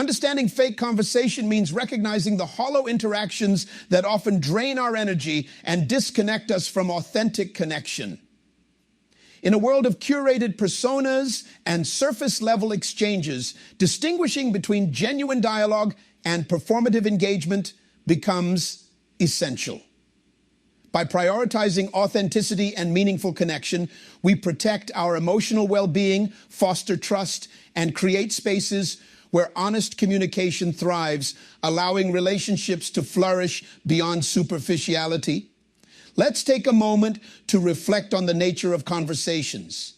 Understanding fake conversation means recognizing the hollow interactions that often drain our energy and disconnect us from authentic connection. In a world of curated personas and surface-level exchanges, distinguishing between genuine dialogue and performative engagement becomes essential. By prioritizing authenticity and meaningful connection, we protect our emotional well-being, foster trust, and create spaces where honest communication thrives, allowing relationships to flourish beyond superficiality. Let's take a moment to reflect on the nature of conversations,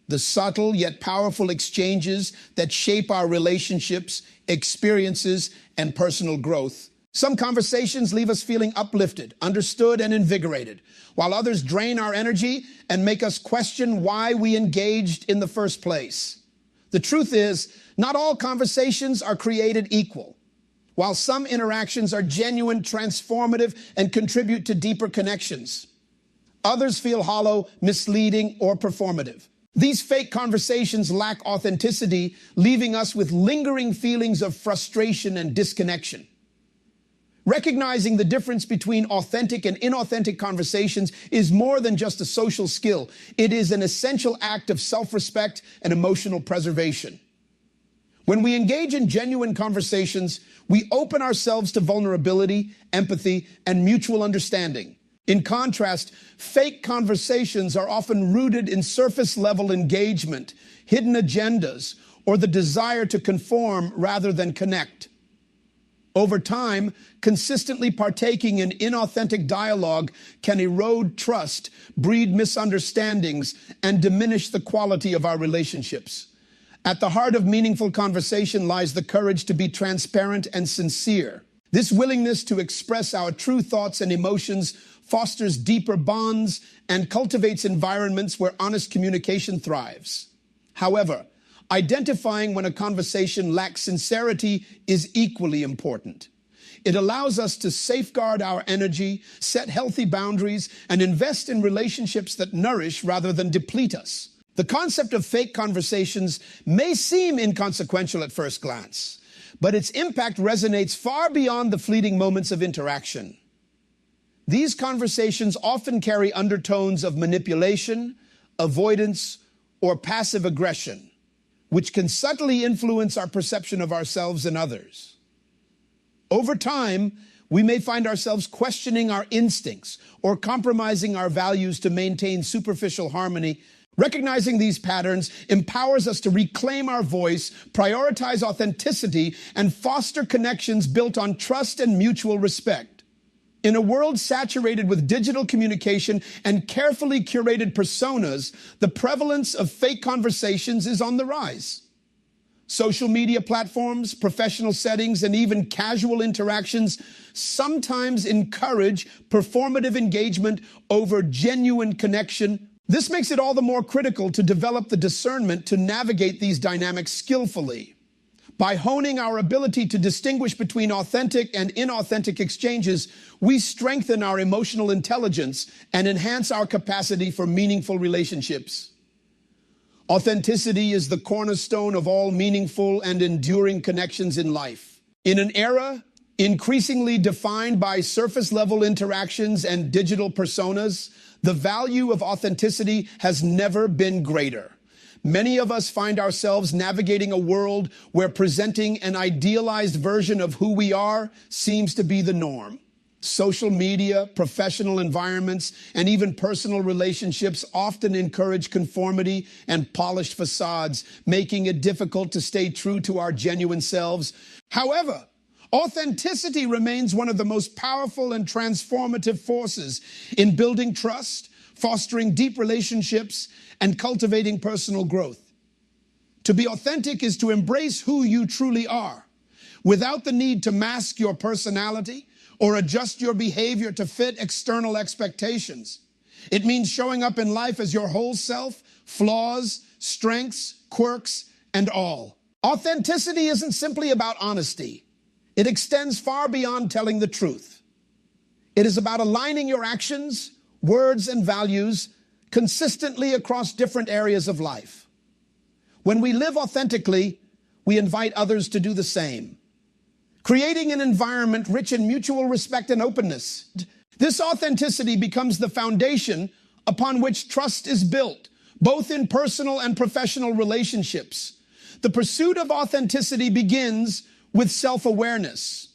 the subtle yet powerful exchanges that shape our relationships, experiences, and personal growth. Some conversations leave us feeling uplifted, understood, and invigorated, while others drain our energy and make us question why we engaged in the first place. The truth is, not all conversations are created equal. While some interactions are genuine, transformative, and contribute to deeper connections, others feel hollow, misleading, or performative. These fake conversations lack authenticity, leaving us with lingering feelings of frustration and disconnection. Recognizing the difference between authentic and inauthentic conversations is more than just a social skill. It is an essential act of self-respect and emotional preservation. When we engage in genuine conversations, we open ourselves to vulnerability, empathy, and mutual understanding. In contrast, fake conversations are often rooted in surface-level engagement, hidden agendas, or the desire to conform rather than connect. Over time, consistently partaking in inauthentic dialogue can erode trust, breed misunderstandings, and diminish the quality of our relationships. At the heart of meaningful conversation lies the courage to be transparent and sincere. This willingness to express our true thoughts and emotions fosters deeper bonds and cultivates environments where honest communication thrives. However, identifying when a conversation lacks sincerity is equally important. It allows us to safeguard our energy, set healthy boundaries, and invest in relationships that nourish rather than deplete us. The concept of fake conversations may seem inconsequential at first glance, but its impact resonates far beyond the fleeting moments of interaction. These conversations often carry undertones of manipulation, avoidance, or passive aggression, which can subtly influence our perception of ourselves and others. Over time, we may find ourselves questioning our instincts or compromising our values to maintain superficial harmony. Recognizing these patterns empowers us to reclaim our voice, prioritize authenticity, and foster connections built on trust and mutual respect. In a world saturated with digital communication and carefully curated personas, the prevalence of fake conversations is on the rise. Social media platforms, professional settings, and even casual interactions sometimes encourage performative engagement over genuine connection. This makes it all the more critical to develop the discernment to navigate these dynamics skillfully. By honing our ability to distinguish between authentic and inauthentic exchanges, we strengthen our emotional intelligence and enhance our capacity for meaningful relationships. Authenticity is the cornerstone of all meaningful and enduring connections in life. In an era increasingly defined by surface-level interactions and digital personas, the value of authenticity has never been greater. Many of us find ourselves navigating a world where presenting an idealized version of who we are seems to be the norm. Social media, professional environments, and even personal relationships often encourage conformity and polished facades, making it difficult to stay true to our genuine selves. However, authenticity remains one of the most powerful and transformative forces in building trust, fostering deep relationships, and cultivating personal growth. To be authentic is to embrace who you truly are, without the need to mask your personality or adjust your behavior to fit external expectations. It means showing up in life as your whole self, flaws, strengths, quirks, and all. Authenticity isn't simply about honesty. It extends far beyond telling the truth. It is about aligning your actions, words, and values consistently across different areas of life. When we live authentically, we invite others to do the same, creating an environment rich in mutual respect and openness. This authenticity becomes the foundation upon which trust is built, both in personal and professional relationships. The pursuit of authenticity begins with self-awareness.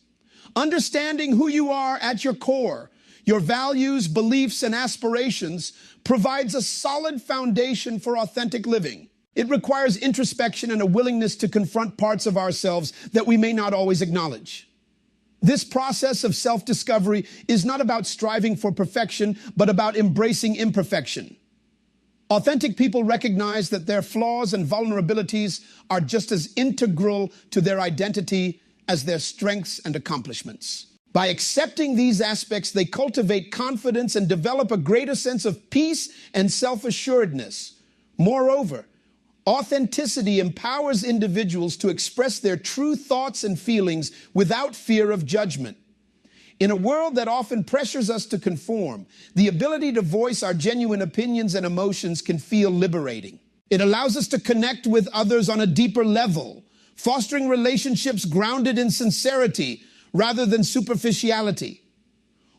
Understanding who you are at your core, your values, beliefs, and aspirations provides a solid foundation for authentic living. It requires introspection and a willingness to confront parts of ourselves that we may not always acknowledge. This process of self-discovery is not about striving for perfection, but about embracing imperfection. Authentic people recognize that their flaws and vulnerabilities are just as integral to their identity as their strengths and accomplishments. By accepting these aspects, they cultivate confidence and develop a greater sense of peace and self-assuredness. Moreover, authenticity empowers individuals to express their true thoughts and feelings without fear of judgment. In a world that often pressures us to conform, the ability to voice our genuine opinions and emotions can feel liberating. It allows us to connect with others on a deeper level, fostering relationships grounded in sincerity rather than superficiality.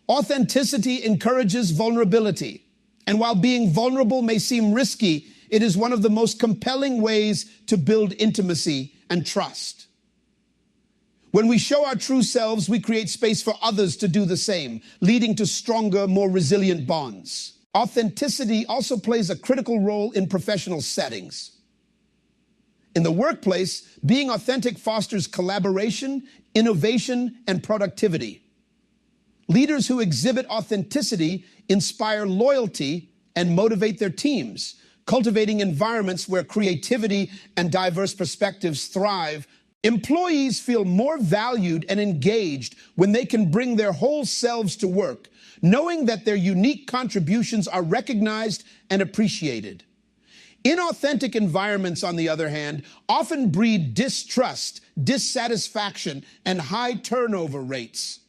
Authenticity encourages vulnerability, and while being vulnerable may seem risky, it is one of the most compelling ways to build intimacy and trust. When we show our true selves, we create space for others to do the same, leading to stronger, more resilient bonds. Authenticity also plays a critical role in professional settings. In the workplace, being authentic fosters collaboration, innovation, and productivity. Leaders who exhibit authenticity inspire loyalty and motivate their teams, cultivating environments where creativity and diverse perspectives thrive. Employees feel more valued and engaged when they can bring their whole selves to work, knowing that their unique contributions are recognized and appreciated. Inauthentic environments, on the other hand, often breed distrust, dissatisfaction, and high turnover rates.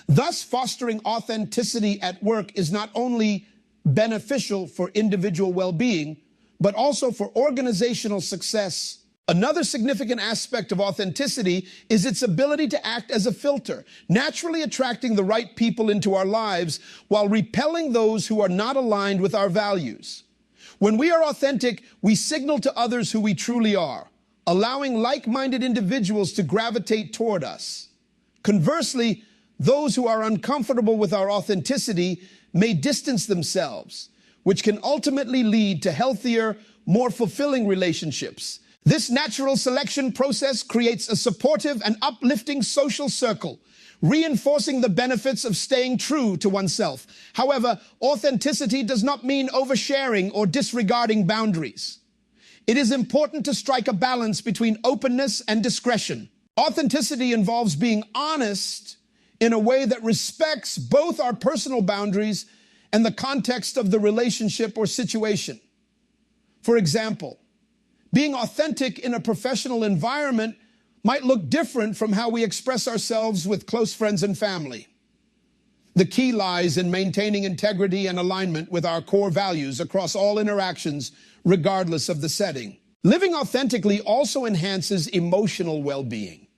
Thus, fostering authenticity at work is not only beneficial for individual well-being, but also for organizational success. Another significant aspect of authenticity is its ability to act as a filter, naturally attracting the right people into our lives while repelling those who are not aligned with our values. When we are authentic, we signal to others who we truly are, allowing like-minded individuals to gravitate toward us. Conversely, those who are uncomfortable with our authenticity may distance themselves, which can ultimately lead to healthier, more fulfilling relationships. This natural selection process creates a supportive and uplifting social circle, reinforcing the benefits of staying true to oneself. However, authenticity does not mean oversharing or disregarding boundaries. It is important to strike a balance between openness and discretion. Authenticity involves being honest in a way that respects both our personal boundaries and the context of the relationship or situation. For example, being authentic in a professional environment might look different from how we express ourselves with close friends and family. The key lies in maintaining integrity and alignment with our core values across all interactions, regardless of the setting. Living authentically also enhances emotional well-being.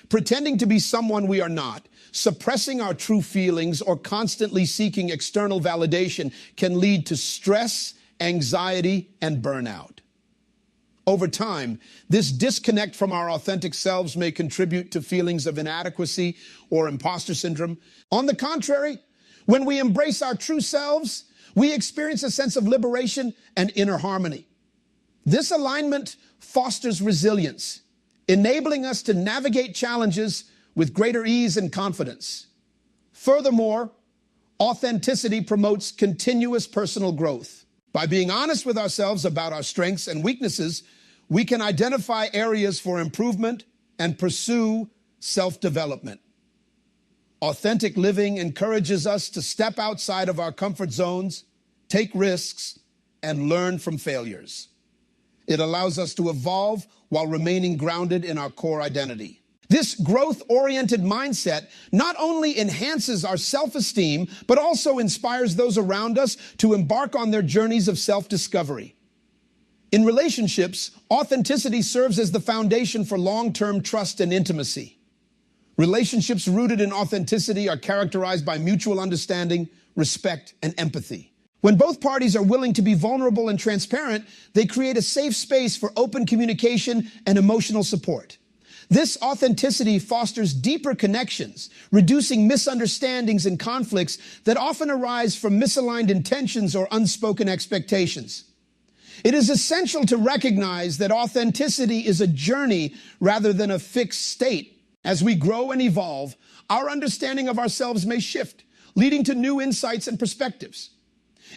Pretending to be someone we are not, suppressing our true feelings, or constantly seeking external validation can lead to stress, anxiety, and burnout. Over time, this disconnect from our authentic selves may contribute to feelings of inadequacy or imposter syndrome. On the contrary, when we embrace our true selves, we experience a sense of liberation and inner harmony. This alignment fosters resilience, enabling us to navigate challenges with greater ease and confidence. Furthermore, authenticity promotes continuous personal growth. By being honest with ourselves about our strengths and weaknesses, we can identify areas for improvement and pursue self-development. Authentic living encourages us to step outside of our comfort zones, take risks, and learn from failures. It allows us to evolve while remaining grounded in our core identity. This growth-oriented mindset not only enhances our self-esteem, but also inspires those around us to embark on their journeys of self-discovery. In relationships, authenticity serves as the foundation for long-term trust and intimacy. Relationships rooted in authenticity are characterized by mutual understanding, respect, and empathy. When both parties are willing to be vulnerable and transparent, they create a safe space for open communication and emotional support. This authenticity fosters deeper connections, reducing misunderstandings and conflicts that often arise from misaligned intentions or unspoken expectations. It is essential to recognize that authenticity is a journey rather than a fixed state. As we grow and evolve, our understanding of ourselves may shift, leading to new insights and perspectives.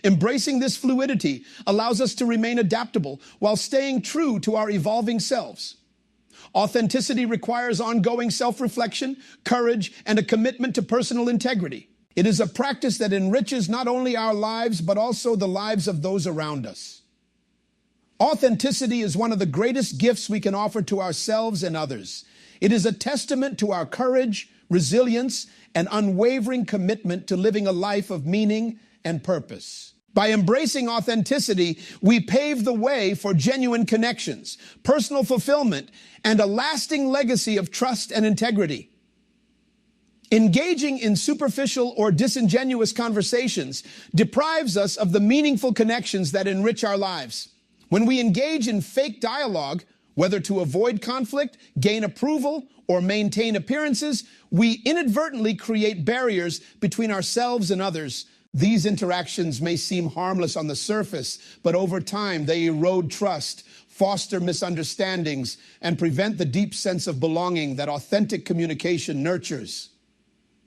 Embracing this fluidity allows us to remain adaptable while staying true to our evolving selves. Authenticity requires ongoing self-reflection, courage, and a commitment to personal integrity. It is a practice that enriches not only our lives, but also the lives of those around us. Authenticity is one of the greatest gifts we can offer to ourselves and others. It is a testament to our courage, resilience, and unwavering commitment to living a life of meaning and purpose. By embracing authenticity, we pave the way for genuine connections, personal fulfillment, and a lasting legacy of trust and integrity. Engaging in superficial or disingenuous conversations deprives us of the meaningful connections that enrich our lives. When we engage in fake dialogue, whether to avoid conflict, gain approval, or maintain appearances, we inadvertently create barriers between ourselves and others. These interactions may seem harmless on the surface, but over time they erode trust, foster misunderstandings, and prevent the deep sense of belonging that authentic communication nurtures.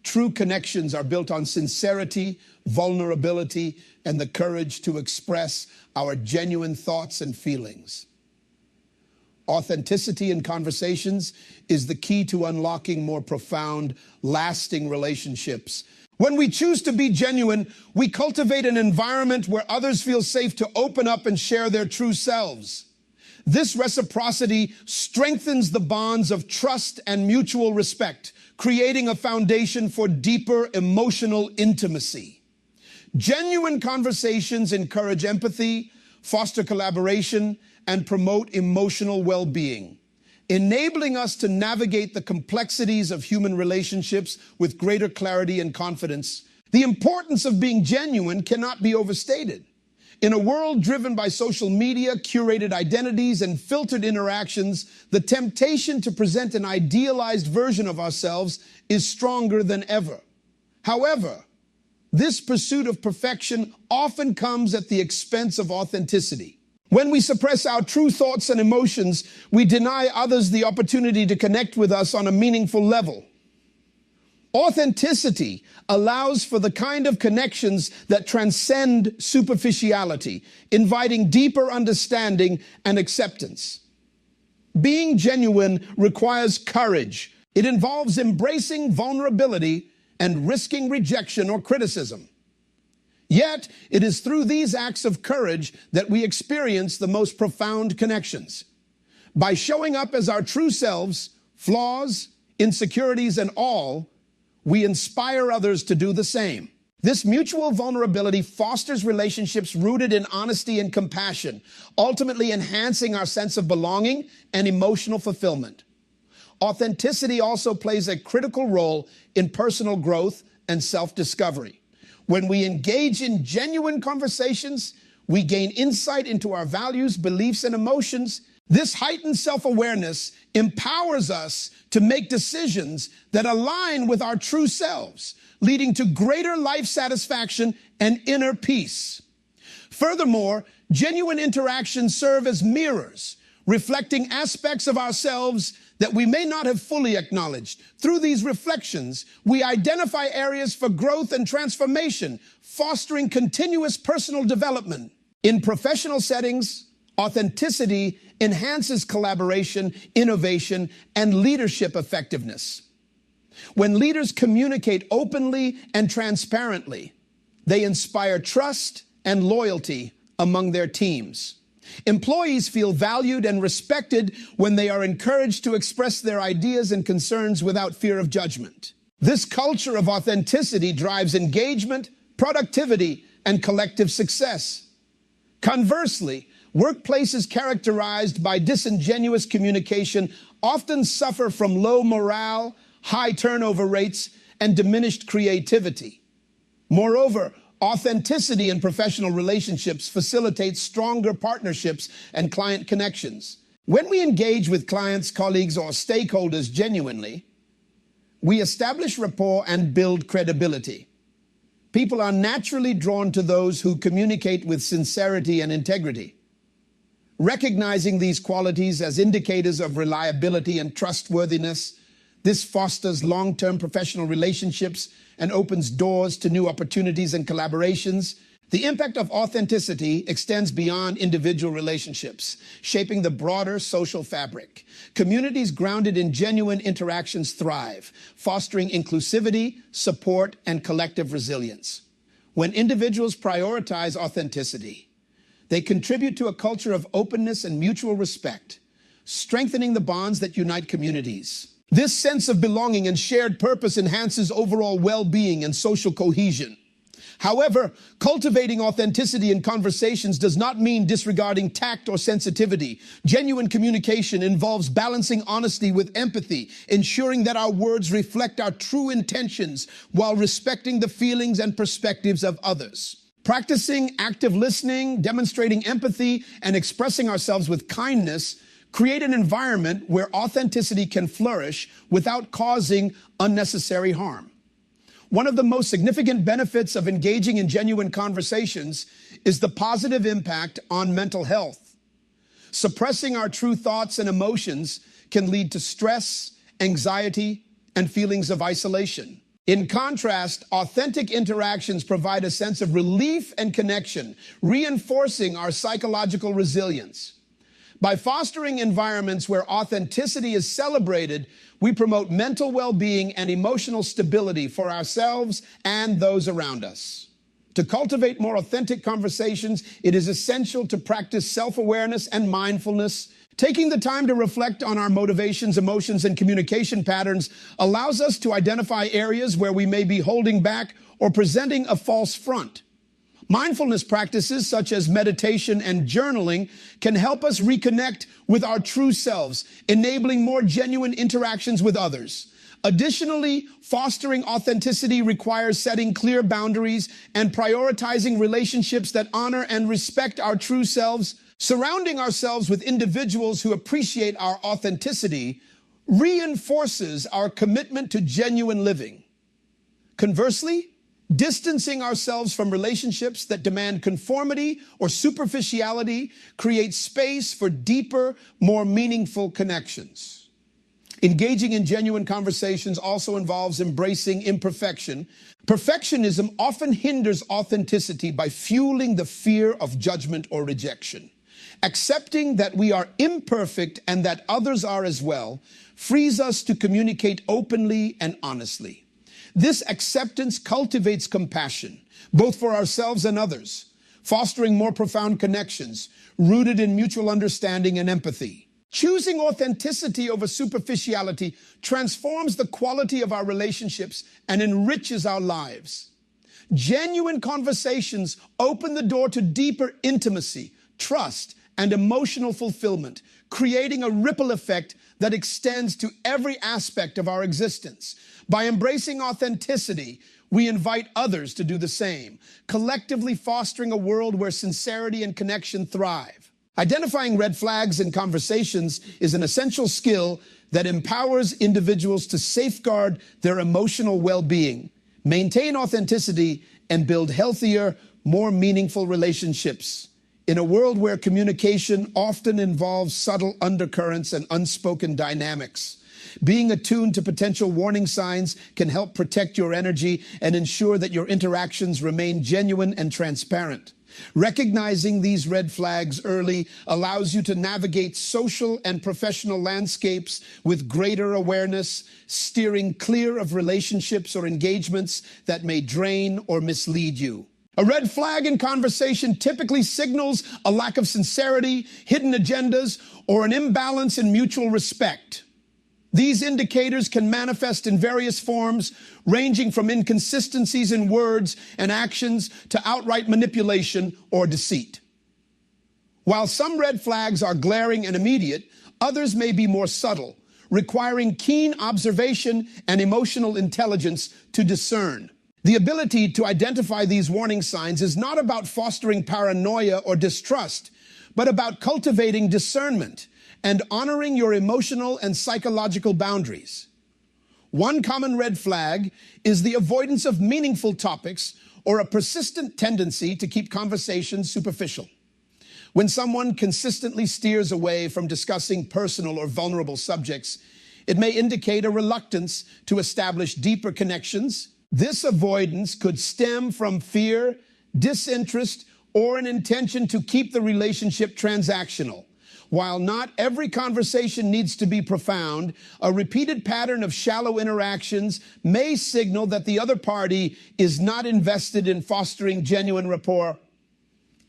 True connections are built on sincerity, vulnerability, and the courage to express our genuine thoughts and feelings. Authenticity in conversations is the key to unlocking more profound, lasting relationships. When we choose to be genuine, we cultivate an environment where others feel safe to open up and share their true selves. This reciprocity strengthens the bonds of trust and mutual respect, creating a foundation for deeper emotional intimacy. Genuine conversations encourage empathy, foster collaboration, and promote emotional well-being, enabling us to navigate the complexities of human relationships with greater clarity and confidence. The importance of being genuine cannot be overstated. In a world driven by social media, curated identities, and filtered interactions, the temptation to present an idealized version of ourselves is stronger than ever. However, this pursuit of perfection often comes at the expense of authenticity. When we suppress our true thoughts and emotions, we deny others the opportunity to connect with us on a meaningful level. Authenticity allows for the kind of connections that transcend superficiality, inviting deeper understanding and acceptance. Being genuine requires courage. It involves embracing vulnerability and risking rejection or criticism. Yet, it is through these acts of courage that we experience the most profound connections. By showing up as our true selves, flaws, insecurities, and all, we inspire others to do the same. This mutual vulnerability fosters relationships rooted in honesty and compassion, ultimately enhancing our sense of belonging and emotional fulfillment. Authenticity also plays a critical role in personal growth and self-discovery. When we engage in genuine conversations, we gain insight into our values, beliefs, and emotions. This heightened self-awareness empowers us to make decisions that align with our true selves, leading to greater life satisfaction and inner peace. Furthermore, genuine interactions serve as mirrors, reflecting aspects of ourselves that we may not have fully acknowledged. Through these reflections, we identify areas for growth and transformation, fostering continuous personal development. In professional settings, authenticity enhances collaboration, innovation, and leadership effectiveness. When leaders communicate openly and transparently, they inspire trust and loyalty among their teams. Employees feel valued and respected when they are encouraged to express their ideas and concerns without fear of judgment. This culture of authenticity drives engagement, productivity, and collective success. Conversely, Workplaces characterized by disingenuous communication often suffer from low morale, high turnover rates, and diminished creativity. Moreover, authenticity in professional relationships facilitates stronger partnerships and client connections. When we engage with clients, colleagues, or stakeholders genuinely, we establish rapport and build credibility. People are naturally drawn to those who communicate with sincerity and integrity. Recognizing these qualities as indicators of reliability and trustworthiness, this fosters long-term professional relationships and opens doors to new opportunities and collaborations. The impact of authenticity extends beyond individual relationships, shaping the broader social fabric. Communities grounded in genuine interactions thrive, fostering inclusivity, support, and collective resilience. When individuals prioritize authenticity, they contribute to a culture of openness and mutual respect, strengthening the bonds that unite communities. This sense of belonging and shared purpose enhances overall well-being and social cohesion. However, cultivating authenticity in conversations does not mean disregarding tact or sensitivity. Genuine communication involves balancing honesty with empathy, ensuring that our words reflect our true intentions while respecting the feelings and perspectives of others. Practicing active listening, demonstrating empathy, and expressing ourselves with kindness create an environment where authenticity can flourish without causing unnecessary harm. One of the most significant benefits of engaging in genuine conversations is the positive impact on mental health. Suppressing our true thoughts and emotions can lead to stress, anxiety, and feelings of isolation. In contrast, authentic interactions provide a sense of relief and connection, reinforcing our psychological resilience. By fostering environments where authenticity is celebrated, we promote mental well-being and emotional stability for ourselves and those around us. To cultivate more authentic conversations, it is essential to practice self-awareness and mindfulness. Taking the time to reflect on our motivations, emotions, and communication patterns allows us to identify areas where we may be holding back or presenting a false front. Mindfulness practices such as meditation and journaling can help us reconnect with our true selves, enabling more genuine interactions with others. Additionally, fostering authenticity requires setting clear boundaries and prioritizing relationships that honor and respect our true selves. Surrounding ourselves with individuals who appreciate our authenticity reinforces our commitment to genuine living. Conversely, distancing ourselves from relationships that demand conformity or superficiality creates space for deeper, more meaningful connections. Engaging in genuine conversations also involves embracing imperfection. Perfectionism often hinders authenticity by fueling the fear of judgment or rejection. Accepting that we are imperfect and that others are as well frees us to communicate openly and honestly. This acceptance cultivates compassion, both for ourselves and others, fostering more profound connections rooted in mutual understanding and empathy. Choosing authenticity over superficiality transforms the quality of our relationships and enriches our lives. Genuine conversations open the door to deeper intimacy, trust, and emotional fulfillment, creating a ripple effect that extends to every aspect of our existence. By embracing authenticity, we invite others to do the same, collectively fostering a world where sincerity and connection thrive. Identifying red flags in conversations is an essential skill that empowers individuals to safeguard their emotional well-being, maintain authenticity, and build healthier, more meaningful relationships. In a world where communication often involves subtle undercurrents and unspoken dynamics, being attuned to potential warning signs can help protect your energy and ensure that your interactions remain genuine and transparent. Recognizing these red flags early allows you to navigate social and professional landscapes with greater awareness, steering clear of relationships or engagements that may drain or mislead you. A red flag in conversation typically signals a lack of sincerity, hidden agendas, or an imbalance in mutual respect. These indicators can manifest in various forms, ranging from inconsistencies in words and actions to outright manipulation or deceit. While some red flags are glaring and immediate, others may be more subtle, requiring keen observation and emotional intelligence to discern. The ability to identify these warning signs is not about fostering paranoia or distrust, but about cultivating discernment and honoring your emotional and psychological boundaries. One common red flag is the avoidance of meaningful topics or a persistent tendency to keep conversations superficial. When someone consistently steers away from discussing personal or vulnerable subjects, it may indicate a reluctance to establish deeper connections. This avoidance could stem from fear, disinterest, or an intention to keep the relationship transactional. While not every conversation needs to be profound, a repeated pattern of shallow interactions may signal that the other party is not invested in fostering genuine rapport.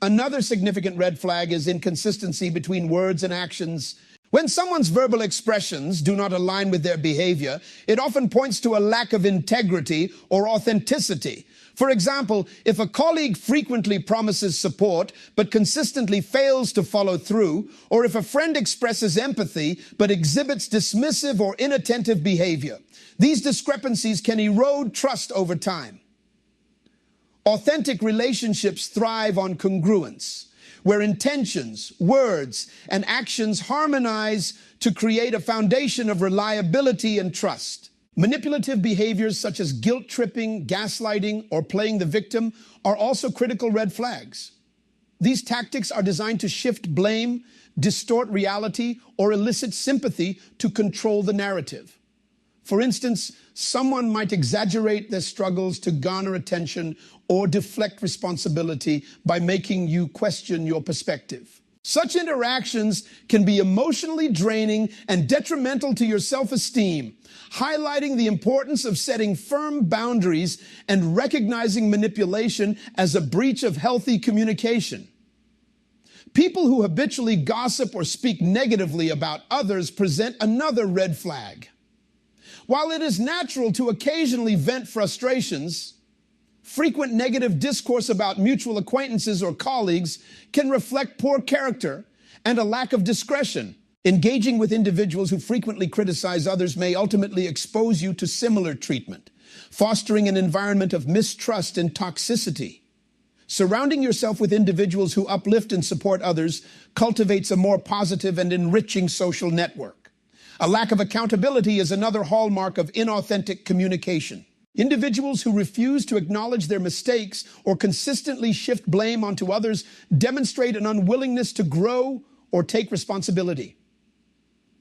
Another significant red flag is inconsistency between words and actions. When someone's verbal expressions do not align with their behavior, it often points to a lack of integrity or authenticity. For example, if a colleague frequently promises support but consistently fails to follow through, or if a friend expresses empathy but exhibits dismissive or inattentive behavior, these discrepancies can erode trust over time. Authentic relationships thrive on congruence, where intentions, words, and actions harmonize to create a foundation of reliability and trust. Manipulative behaviors such as guilt-tripping, gaslighting, or playing the victim are also critical red flags. These tactics are designed to shift blame, distort reality, or elicit sympathy to control the narrative. For instance, someone might exaggerate their struggles to garner attention or deflect responsibility by making you question your perspective. Such interactions can be emotionally draining and detrimental to your self-esteem, highlighting the importance of setting firm boundaries and recognizing manipulation as a breach of healthy communication. People who habitually gossip or speak negatively about others present another red flag. While it is natural to occasionally vent frustrations, frequent negative discourse about mutual acquaintances or colleagues can reflect poor character and a lack of discretion. Engaging with individuals who frequently criticize others may ultimately expose you to similar treatment, fostering an environment of mistrust and toxicity. Surrounding yourself with individuals who uplift and support others cultivates a more positive and enriching social network. A lack of accountability is another hallmark of inauthentic communication. Individuals who refuse to acknowledge their mistakes or consistently shift blame onto others demonstrate an unwillingness to grow or take responsibility.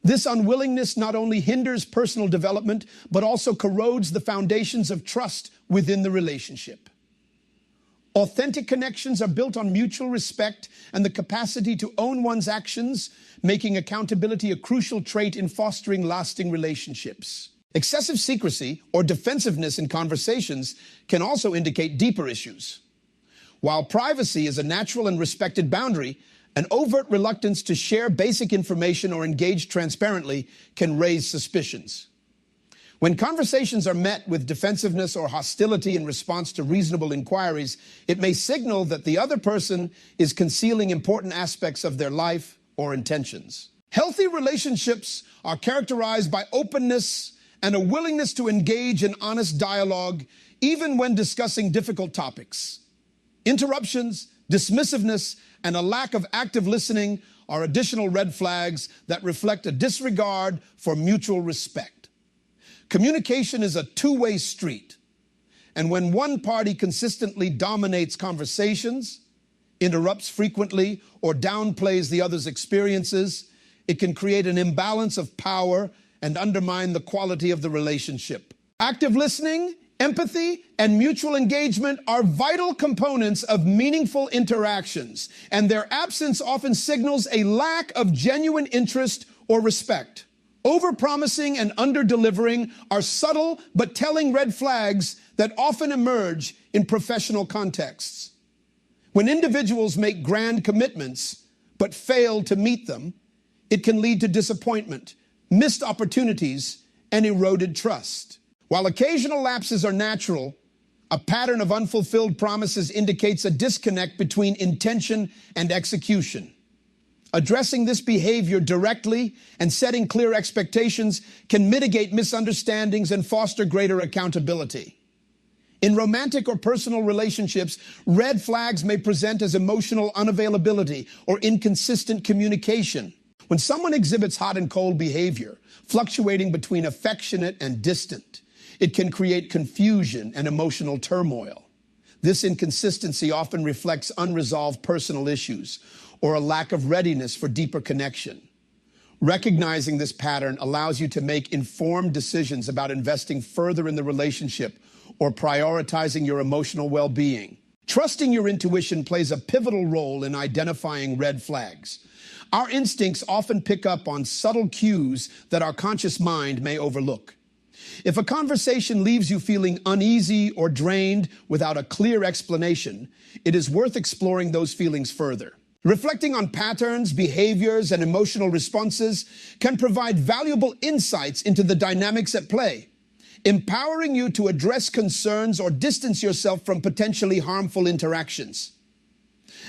This unwillingness not only hinders personal development, but also corrodes the foundations of trust within the relationship. Authentic connections are built on mutual respect and the capacity to own one's actions, making accountability a crucial trait in fostering lasting relationships. Excessive secrecy or defensiveness in conversations can also indicate deeper issues. While privacy is a natural and respected boundary, an overt reluctance to share basic information or engage transparently can raise suspicions. When conversations are met with defensiveness or hostility in response to reasonable inquiries, it may signal that the other person is concealing important aspects of their life or intentions. Healthy relationships are characterized by openness and a willingness to engage in honest dialogue, even when discussing difficult topics. Interruptions, dismissiveness, and a lack of active listening are additional red flags that reflect a disregard for mutual respect. Communication is a two-way street, and when one party consistently dominates conversations, interrupts frequently, or downplays the other's experiences, it can create an imbalance of power and undermine the quality of the relationship. Active listening, empathy, and mutual engagement are vital components of meaningful interactions, and their absence often signals a lack of genuine interest or respect. Overpromising and under-delivering are subtle but telling red flags that often emerge in professional contexts. When individuals make grand commitments but fail to meet them, it can lead to disappointment, missed opportunities, and eroded trust. While occasional lapses are natural, a pattern of unfulfilled promises indicates a disconnect between intention and execution. Addressing this behavior directly and setting clear expectations can mitigate misunderstandings and foster greater accountability. In romantic or personal relationships, red flags may present as emotional unavailability or inconsistent communication. When someone exhibits hot and cold behavior, fluctuating between affectionate and distant, it can create confusion and emotional turmoil. This inconsistency often reflects unresolved personal issues or a lack of readiness for deeper connection. Recognizing this pattern allows you to make informed decisions about investing further in the relationship or prioritizing your emotional well-being. Trusting your intuition plays a pivotal role in identifying red flags. Our instincts often pick up on subtle cues that our conscious mind may overlook. If a conversation leaves you feeling uneasy or drained without a clear explanation, it is worth exploring those feelings further. Reflecting on patterns, behaviors, and emotional responses can provide valuable insights into the dynamics at play, empowering you to address concerns or distance yourself from potentially harmful interactions.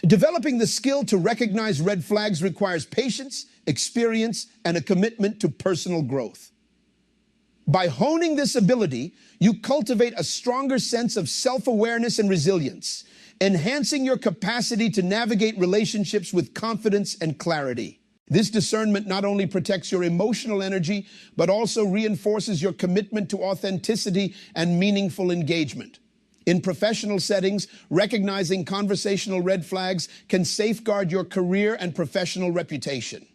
Developing the skill to recognize red flags requires patience, experience, and a commitment to personal growth. By honing this ability, you cultivate a stronger sense of self-awareness and resilience, enhancing your capacity to navigate relationships with confidence and clarity. This discernment not only protects your emotional energy, but also reinforces your commitment to authenticity and meaningful engagement. In professional settings, recognizing conversational red flags can safeguard your career and professional reputation.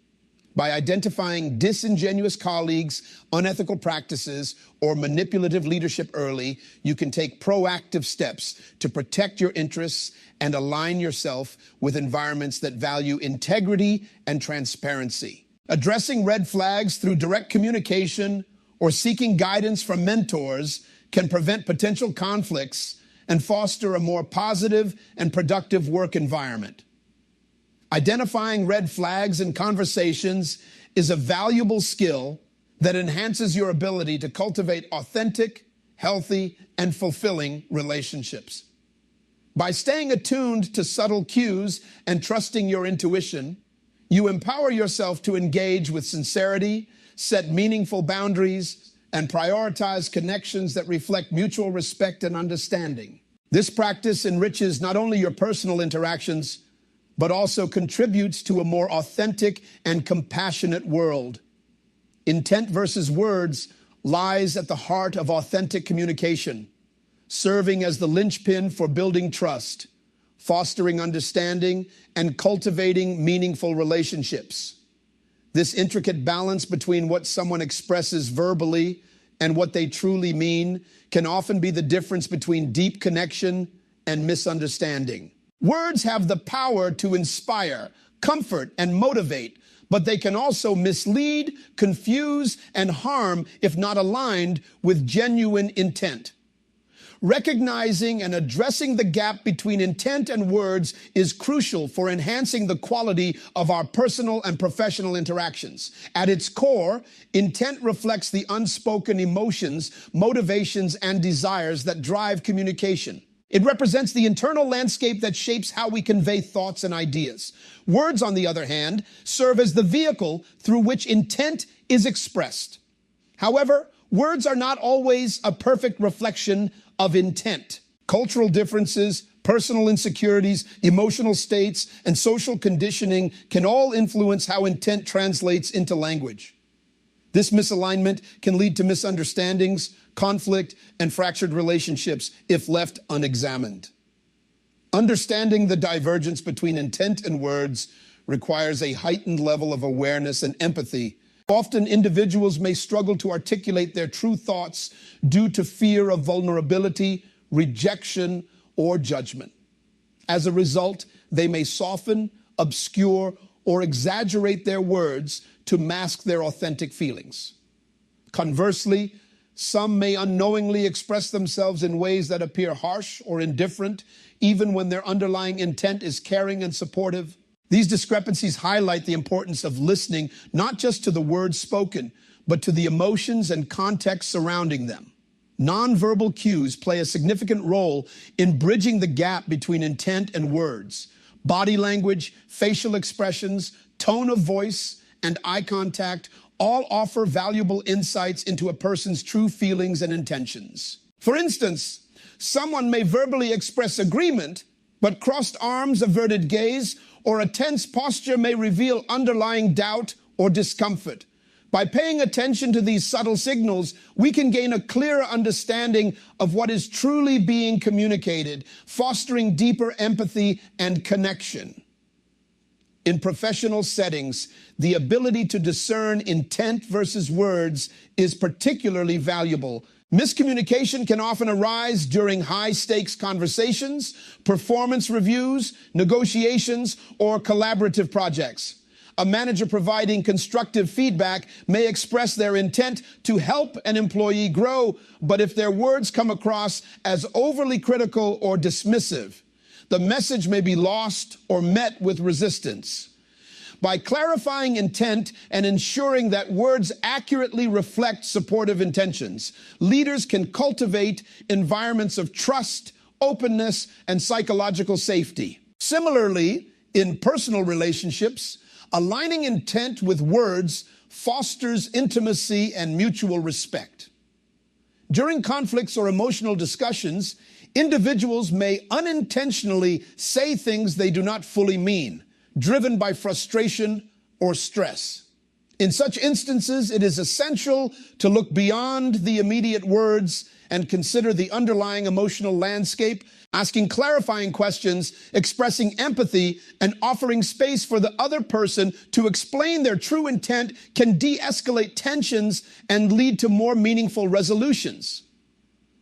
By identifying disingenuous colleagues, unethical practices, or manipulative leadership early, you can take proactive steps to protect your interests and align yourself with environments that value integrity and transparency. Addressing red flags through direct communication or seeking guidance from mentors can prevent potential conflicts and foster a more positive and productive work environment. Identifying red flags in conversations is a valuable skill that enhances your ability to cultivate authentic, healthy, and fulfilling relationships. By staying attuned to subtle cues and trusting your intuition, you empower yourself to engage with sincerity, set meaningful boundaries, and prioritize connections that reflect mutual respect and understanding. This practice enriches not only your personal interactions, but also contributes to a more authentic and compassionate world. Intent versus words lies at the heart of authentic communication, serving as the linchpin for building trust, fostering understanding, and cultivating meaningful relationships. This intricate balance between what someone expresses verbally and what they truly mean can often be the difference between deep connection and misunderstanding. Words have the power to inspire, comfort, and motivate, but they can also mislead, confuse, and harm if not aligned with genuine intent. Recognizing and addressing the gap between intent and words is crucial for enhancing the quality of our personal and professional interactions. At its core, intent reflects the unspoken emotions, motivations, and desires that drive communication. It represents the internal landscape that shapes how we convey thoughts and ideas. Words, on the other hand, serve as the vehicle through which intent is expressed. However, words are not always a perfect reflection of intent. Cultural differences, personal insecurities, emotional states, and social conditioning can all influence how intent translates into language. This misalignment can lead to misunderstandings, conflict, and fractured relationships if left unexamined. Understanding the divergence between intent and words requires a heightened level of awareness and empathy. Often, individuals may struggle to articulate their true thoughts due to fear of vulnerability, rejection, or judgment. As a result, they may soften, obscure, or exaggerate their words to mask their authentic feelings. Conversely, some may unknowingly express themselves in ways that appear harsh or indifferent, even when their underlying intent is caring and supportive. These discrepancies highlight the importance of listening not just to the words spoken, but to the emotions and context surrounding them. Nonverbal cues play a significant role in bridging the gap between intent and words. Body language, facial expressions, tone of voice, and eye contact all offer valuable insights into a person's true feelings and intentions. For instance, someone may verbally express agreement, but crossed arms, averted gaze, or a tense posture may reveal underlying doubt or discomfort. By paying attention to these subtle signals, we can gain a clearer understanding of what is truly being communicated, fostering deeper empathy and connection. In professional settings, the ability to discern intent versus words is particularly valuable. Miscommunication can often arise during high-stakes conversations, performance reviews, negotiations, or collaborative projects. A manager providing constructive feedback may express their intent to help an employee grow, but if their words come across as overly critical or dismissive, the message may be lost or met with resistance. By clarifying intent and ensuring that words accurately reflect supportive intentions, leaders can cultivate environments of trust, openness, and psychological safety. Similarly, in personal relationships, aligning intent with words fosters intimacy and mutual respect. During conflicts or emotional discussions, individuals may unintentionally say things they do not fully mean, driven by frustration or stress. In such instances, it is essential to look beyond the immediate words and consider the underlying emotional landscape, asking clarifying questions, expressing empathy, and offering space for the other person to explain their true intent can de-escalate tensions and lead to more meaningful resolutions.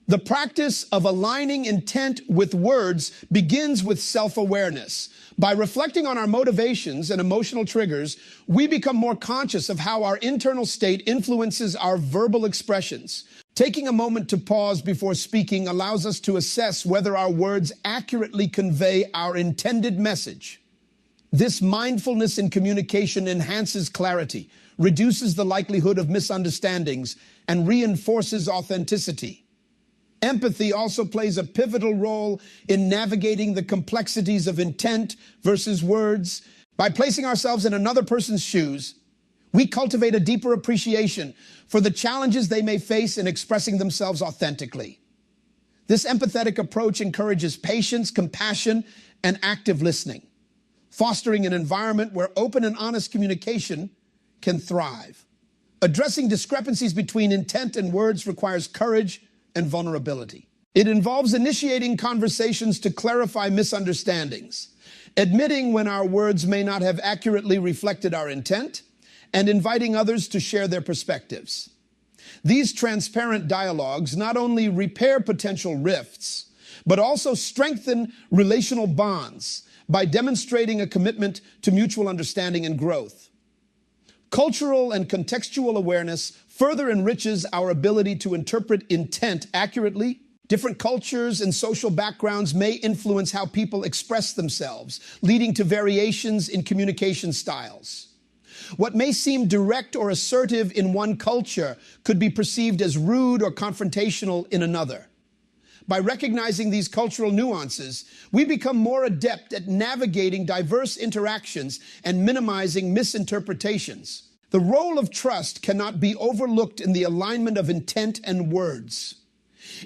The practice of aligning intent with words begins with self-awareness. By reflecting on our motivations and emotional triggers, we become more conscious of how our internal state influences our verbal expressions. Taking a moment to pause before speaking allows us to assess whether our words accurately convey our intended message. This mindfulness in communication enhances clarity, reduces the likelihood of misunderstandings, and reinforces authenticity. Empathy also plays a pivotal role in navigating the complexities of intent versus words. By placing ourselves in another person's shoes, we cultivate a deeper appreciation for the challenges they may face in expressing themselves authentically. This empathetic approach encourages patience, compassion, and active listening, fostering an environment where open and honest communication can thrive. Addressing discrepancies between intent and words requires courage and vulnerability. It involves initiating conversations to clarify misunderstandings, admitting when our words may not have accurately reflected our intent, and inviting others to share their perspectives. These transparent dialogues not only repair potential rifts, but also strengthen relational bonds by demonstrating a commitment to mutual understanding and growth. Cultural and contextual awareness further enriches our ability to interpret intent accurately. Different cultures and social backgrounds may influence how people express themselves, leading to variations in communication styles. What may seem direct or assertive in one culture could be perceived as rude or confrontational in another. By recognizing these cultural nuances, we become more adept at navigating diverse interactions and minimizing misinterpretations. The role of trust cannot be overlooked in the alignment of intent and words.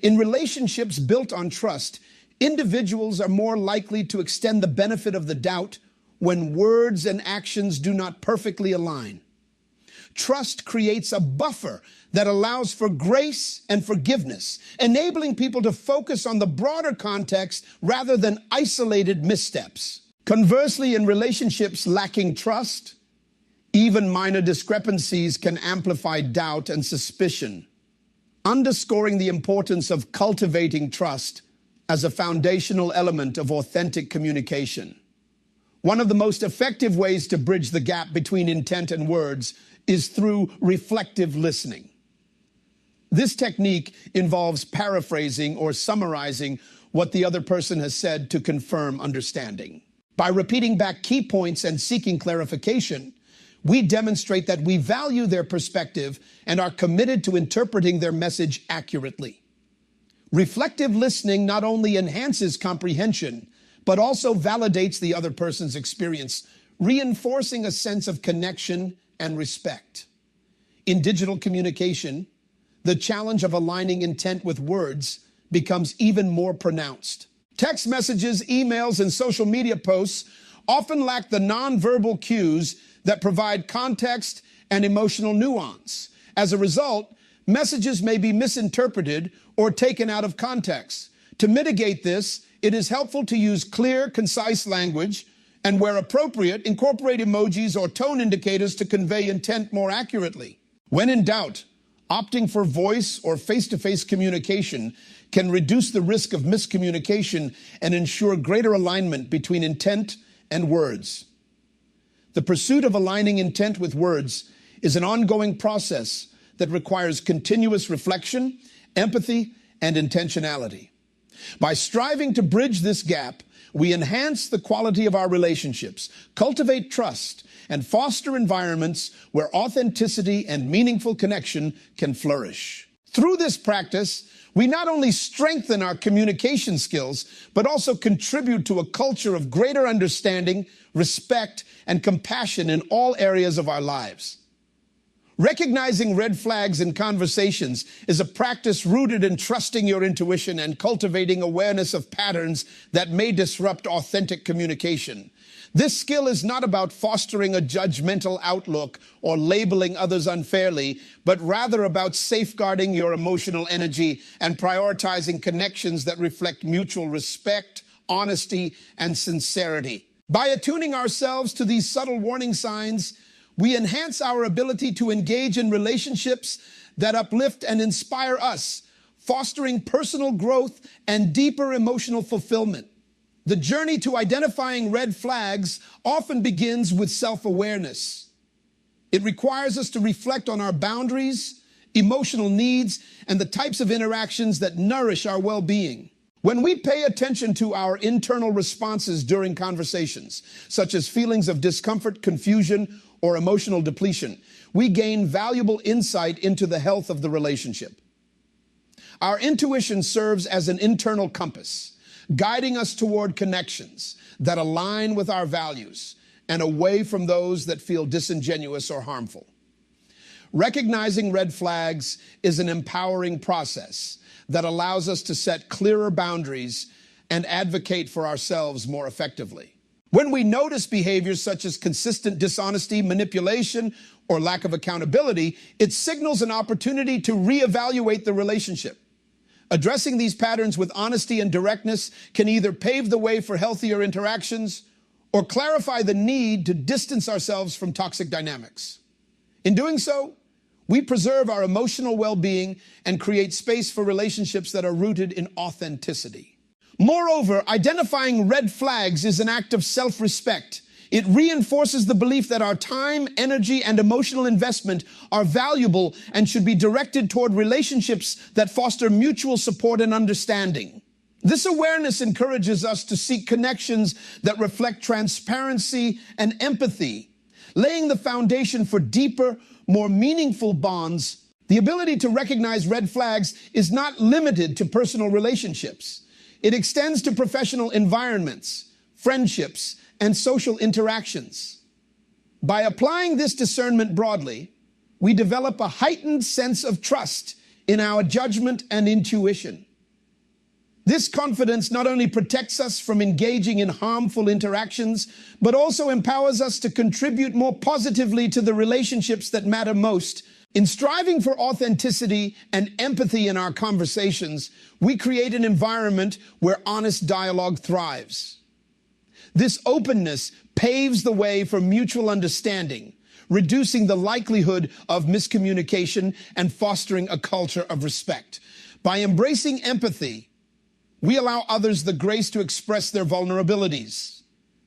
In relationships built on trust, individuals are more likely to extend the benefit of the doubt when words and actions do not perfectly align. Trust creates a buffer that allows for grace and forgiveness, enabling people to focus on the broader context rather than isolated missteps. Conversely, in relationships lacking trust, even minor discrepancies can amplify doubt and suspicion, underscoring the importance of cultivating trust as a foundational element of authentic communication. One of the most effective ways to bridge the gap between intent and words is through reflective listening. This technique involves paraphrasing or summarizing what the other person has said to confirm understanding. By repeating back key points and seeking clarification, we demonstrate that we value their perspective and are committed to interpreting their message accurately. Reflective listening not only enhances comprehension, but also validates the other person's experience, reinforcing a sense of connection and respect. In digital communication, the challenge of aligning intent with words becomes even more pronounced. Text messages, emails, and social media posts often lack the nonverbal cues that provide context and emotional nuance. As a result, messages may be misinterpreted or taken out of context. To mitigate this, it is helpful to use clear, concise language and, where appropriate, incorporate emojis or tone indicators to convey intent more accurately. When in doubt, opting for voice or face-to-face communication can reduce the risk of miscommunication and ensure greater alignment between intent and words. The pursuit of aligning intent with words is an ongoing process that requires continuous reflection, empathy, and intentionality. By striving to bridge this gap, we enhance the quality of our relationships, cultivate trust, and foster environments where authenticity and meaningful connection can flourish. Through this practice, we not only strengthen our communication skills, but also contribute to a culture of greater understanding, respect, and compassion in all areas of our lives. Recognizing red flags in conversations is a practice rooted in trusting your intuition and cultivating awareness of patterns that may disrupt authentic communication. This skill is not about fostering a judgmental outlook or labeling others unfairly, but rather about safeguarding your emotional energy and prioritizing connections that reflect mutual respect, honesty, and sincerity. By attuning ourselves to these subtle warning signs, we enhance our ability to engage in relationships that uplift and inspire us, fostering personal growth and deeper emotional fulfillment. The journey to identifying red flags often begins with self-awareness. It requires us to reflect on our boundaries, emotional needs, and the types of interactions that nourish our well-being. When we pay attention to our internal responses during conversations, such as feelings of discomfort, confusion, or emotional depletion, we gain valuable insight into the health of the relationship. Our intuition serves as an internal compass, guiding us toward connections that align with our values and away from those that feel disingenuous or harmful. Recognizing red flags is an empowering process that allows us to set clearer boundaries and advocate for ourselves more effectively. When we notice behaviors such as consistent dishonesty, manipulation, or lack of accountability, it signals an opportunity to reevaluate the relationship. Addressing these patterns with honesty and directness can either pave the way for healthier interactions or clarify the need to distance ourselves from toxic dynamics. In doing so, we preserve our emotional well-being and create space for relationships that are rooted in authenticity. Moreover, identifying red flags is an act of self-respect. It reinforces the belief that our time, energy, and emotional investment are valuable and should be directed toward relationships that foster mutual support and understanding. This awareness encourages us to seek connections that reflect transparency and empathy, laying the foundation for deeper, more meaningful bonds. The ability to recognize red flags is not limited to personal relationships. It extends to professional environments, friendships, and social interactions. By applying this discernment broadly, we develop a heightened sense of trust in our judgment and intuition. This confidence not only protects us from engaging in harmful interactions, but also empowers us to contribute more positively to the relationships that matter most. In striving for authenticity and empathy in our conversations, we create an environment where honest dialogue thrives. This openness paves the way for mutual understanding, reducing the likelihood of miscommunication and fostering a culture of respect. By embracing empathy, we allow others the grace to express their vulnerabilities,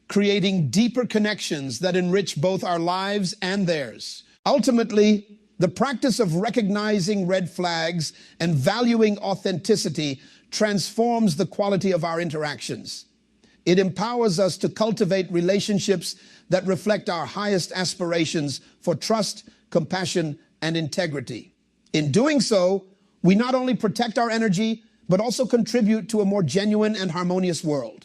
creating deeper connections that enrich both our lives and theirs. Ultimately, the practice of recognizing red flags and valuing authenticity transforms the quality of our interactions. It empowers us to cultivate relationships that reflect our highest aspirations for trust, compassion, and integrity. In doing so, we not only protect our energy, but also contribute to a more genuine and harmonious world.